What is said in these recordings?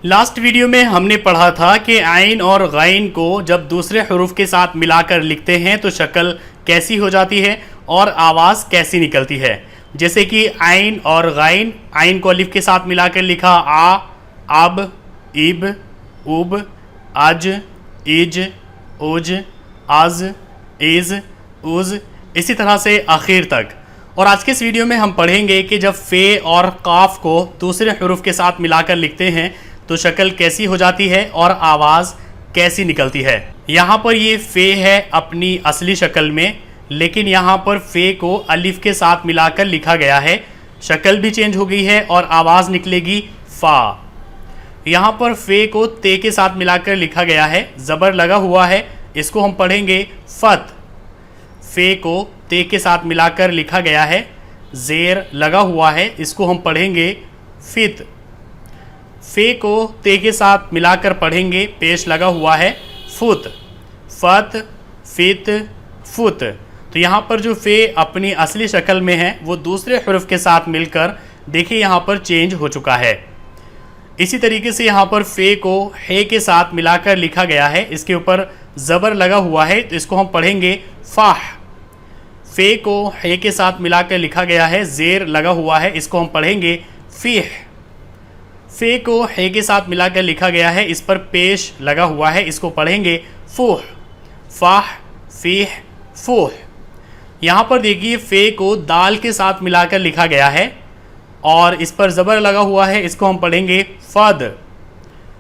Last video में हमने पढ़ा था कि आइन और गाइन को जब दूसरे हरूफ के साथ मिलाकर लिखते हैं तो शक्ल कैसी हो जाती है और आवाज़ कैसी निकलती है। जैसे कि आइन और गाइन, आइन को अलिफ के साथ मिलाकर लिखा आ, अब, इब, उब, अज, इज, उज, अज, इज, उज, इसी तरह से आखिर तक। और आज के इस वीडियो में हम पढ़ेंगे कि जब फ़े और काफ को दूसरे हरूफ के साथ मिलाकर लिखते हैं तो शक्ल कैसी हो जाती है और आवाज़ कैसी निकलती है। यहाँ पर ये फ़े है अपनी असली शक्ल में, लेकिन यहाँ पर फ़े को अलिफ के साथ मिलाकर लिखा गया है। शक्ल भी चेंज हो गई है और आवाज़ निकलेगी फ़ा। यहाँ पर फ़े को ते के साथ मिलाकर लिखा गया है, ज़बर लगा हुआ है, इसको हम पढ़ेंगे फ़त। फ़े को ते के साथ मिलाकर लिखा गया है, ज़ेर लगा हुआ है, इसको हम पढ़ेंगे फ़ित। फ़े को ते के साथ मिलाकर पढ़ेंगे, पेश लगा हुआ है, फुत। फ़त, फ़ित, फुत। तो यहाँ पर जो फ़े अपनी असली शक्ल में है वो दूसरे हरूफ के साथ मिलकर देखिए यहाँ पर चेंज हो चुका है। इसी तरीके से यहाँ पर फ़े को हे के साथ मिलाकर लिखा गया है, इसके ऊपर ज़बर लगा हुआ है, तो इसको हम पढ़ेंगे फ़ाह। फ़े को हे के साथ मिलाकर लिखा गया है, ज़ेर लगा हुआ है, इसको हम पढ़ेंगे फ़ीह। फ़े को हे के साथ मिलाकर लिखा गया है, इस पर पेश लगा हुआ है, इसको पढ़ेंगे फ़ूह। फ़ाह, फ़ीह, फ़ूह। यहाँ पर देखिए फ़े को दाल के साथ मिलाकर लिखा गया है और इस पर ज़बर लगा हुआ है, इसको हम पढ़ेंगे फ़द।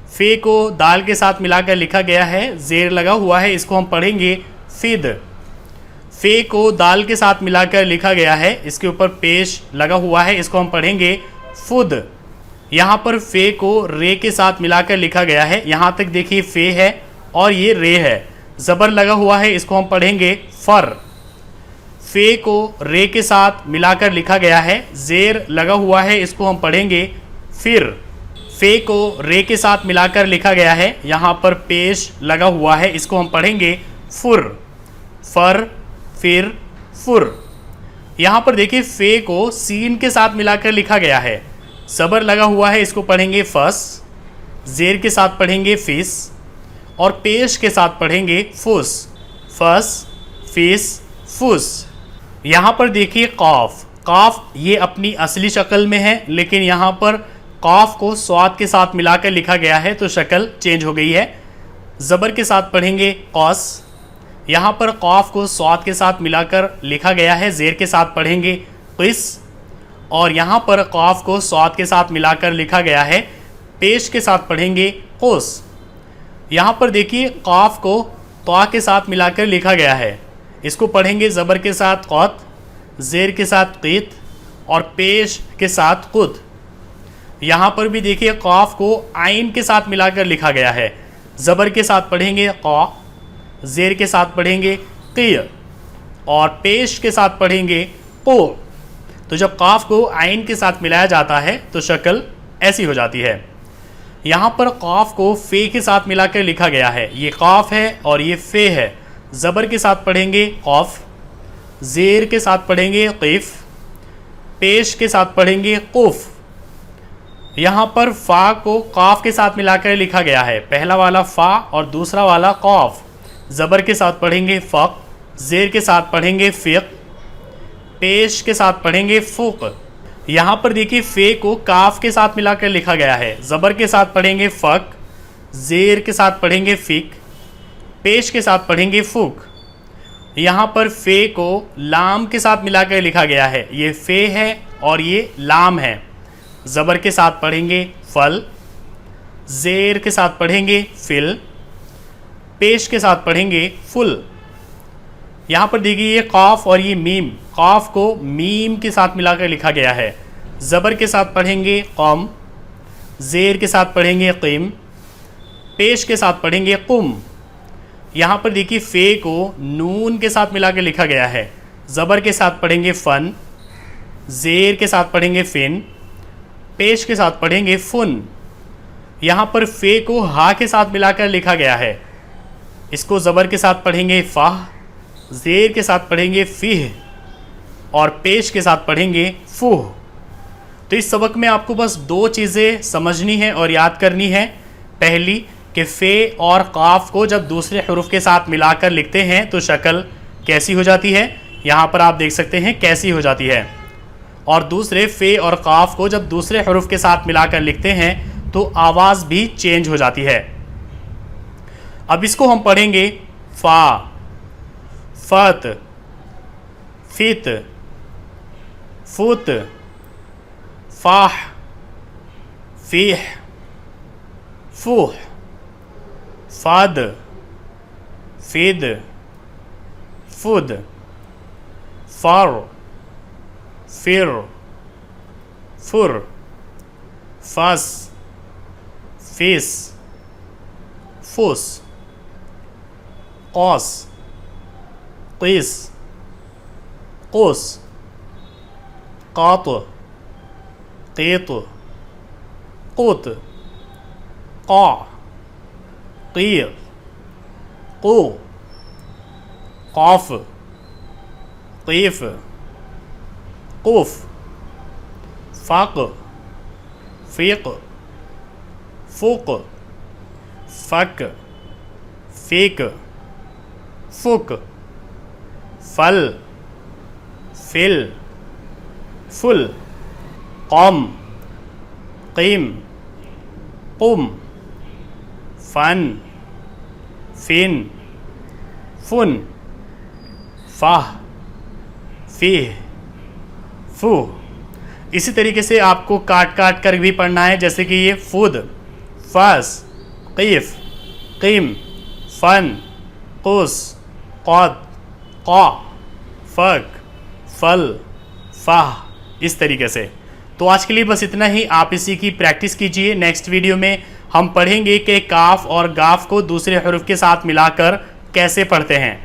फ़े को दाल के साथ मिलाकर लिखा गया है, ज़ेर लगा हुआ है, इसको हम पढ़ेंगे फ़िद। फ़े को दाल के साथ मिलाकर लिखा गया है, इसके ऊपर पेश लगा हुआ है, इसको हम पढ़ेंगे फ़ुद। यहाँ पर फ़े को रे के साथ मिलाकर लिखा गया है, यहाँ तक देखिए फ़े है और ये रे है, ज़बर लगा हुआ है, इसको हम पढ़ेंगे फ़र। फ़े को रे के साथ मिलाकर लिखा गया है, ज़ेर लगा हुआ है, इसको हम पढ़ेंगे फिर। फ़े को रे के साथ मिलाकर लिखा गया है, यहाँ पर पेश लगा हुआ है, इसको हम पढ़ेंगे फुर। फर, फिर, फुर। यहाँ पर देखिए फ़े को सीन के साथ मिलाकर लिखा गया है, ज़बर लगा हुआ है, इसको पढ़ेंगे फस। ज़ेर के साथ पढ़ेंगे फिस और पेश के साथ पढ़ेंगे फुस। फस, फिस, फुस। यहाँ पर देखिए काफ। काफ ये अपनी असली शक्ल में है, लेकिन यहाँ पर काफ को स्वाद के साथ मिलाकर लिखा गया है तो शक्ल चेंज हो गई है। ज़बर के साथ पढ़ेंगे कौस। यहाँ पर काफ को स्वाद के साथ मिलाकर लिखा गया है, ज़ेर के साथ पढ़ेंगे क़िस और यहाँ पर काफ को स्वाद के साथ मिलाकर लिखा गया है, पेश के साथ पढ़ेंगे क़ुस। यहाँ पर देखिए काफ को तवा के साथ मिलाकर लिखा गया है, इसको पढ़ेंगे ज़बर के साथ क़ौत, ज़ेर के साथ क़ीत और पेश के साथ क़ुत। यहाँ पर भी देखिए काफ को आइन के साथ मिलाकर लिखा गया है, ज़बर के साथ पढ़ेंगे क़ौ, ज़ेर के साथ पढ़ेंगे क़ी और पेश के साथ पढ़ेंगे क़ु। तो जब काफ को आइन के साथ मिलाया जाता है तो शक्ल ऐसी हो जाती है। यहाँ पर काफ को फ़े के साथ मिलाकर लिखा गया है, ये काफ है और ये फ़े है। ज़बर के साथ पढ़ेंगे क़ौफ, ज़ेर के साथ पढ़ेंगे क़िफ़, पेश के साथ पढ़ेंगे क़ुफ़। यहाँ पर फ़ा को काफ के साथ मिलाकर लिखा गया है, पहला वाला फ़ा और दूसरा वाला क़ौफ। ज़बर के साथ पढ़ेंगे फ़क़, ज़ेर के साथ पढ़ेंगे फ़िक़, पेश के साथ पढ़ेंगे फ़ुक़। यहाँ पर देखिए फ़े को काफ के साथ मिलाकर लिखा गया है, ज़बर के साथ पढ़ेंगे फ़क़, ज़ेर के साथ पढ़ेंगे फ़िक़, पेश के साथ पढ़ेंगे फ़ुक़। यहाँ पर फ़े को लाम के साथ मिलाकर लिखा गया है, ये फ़े है और ये लाम है। ज़बर के साथ पढ़ेंगे फ़ल, ज़ेर के साथ पढ़ेंगे फ़िल, पेश के साथ पढ़ेंगे फ़ुल। यहाँ पर देखिए ये काफ और ये मीम, काफ को मीम के साथ मिलाकर लिखा गया है, ज़बर के साथ पढ़ेंगे क़ौम, ज़ेर के साथ पढ़ेंगे क़ीम, पेश के साथ पढ़ेंगे क़ुम। यहाँ पर देखिए फ़े को नून के साथ मिलाकर लिखा गया है, ज़बर के साथ पढ़ेंगे फ़न, ज़ेर के साथ पढ़ेंगे फ़िन, पेश के साथ पढ़ेंगे फ़ुन। यहाँ पर फ़े को हा के साथ मिलाकर लिखा गया है, इसको ज़बर के साथ पढ़ेंगे फ़ाह, ज़ेर के साथ पढ़ेंगे फ़िह और पेश के साथ पढ़ेंगे फ़ुह। तो इस सबक में आपको बस दो चीज़ें समझनी है और याद करनी है। पहली कि फ़े और काफ को जब दूसरे हरूफ के साथ मिलाकर लिखते हैं तो शक्ल कैसी हो जाती है, यहाँ पर आप देख सकते हैं कैसी हो जाती है। और दूसरे फ़े और काफ को जब दूसरे हरूफ के साथ मिलाकर लिखते हैं तो आवाज़ भी चेंज हो जाती है। अब इसको हम पढ़ेंगे फ़ा, फ़त, फ़ित, फ़ुत, फ़ाह, फ़ीह, फ़ूह, फ़ाद, फ़िद, फ़ुद, फ़र, फ़िर, फ़ुर, फ़स, फ़िस, फ़ुस, क़ौस, क़ीस, क़ुस, क़ात, क़ीत, क़ुत, क़ा, क़ी, क़ू, क़ाफ़, क़ीफ़, क़ुफ़, फ़ाक़, फ़ीक़, फ़ुक़, फ़क, फ़ीक, फ़ुक, फ़ल, फ़िल, फ़ुल, क़म, क़ीम, क़ुम, फ़न, फ़िन, फ़ुन, फ़ाह, फ़ीह, फ़ूह। इसी तरीके से आपको काट काट कर भी पढ़ना है, जैसे कि ये फ़ुद, फ़स, क़ीफ़, क़ीम, फ़न, क़ुस, क़ौत, क़ा, फ़क, फ़ल, फ़ाह, इस तरीके से। तो आज के लिए बस इतना ही। आप इसी की प्रैक्टिस कीजिए। नेक्स्ट वीडियो में हम पढ़ेंगे कि काफ और गाफ को दूसरे हरूफ के साथ मिलाकर कैसे पढ़ते हैं।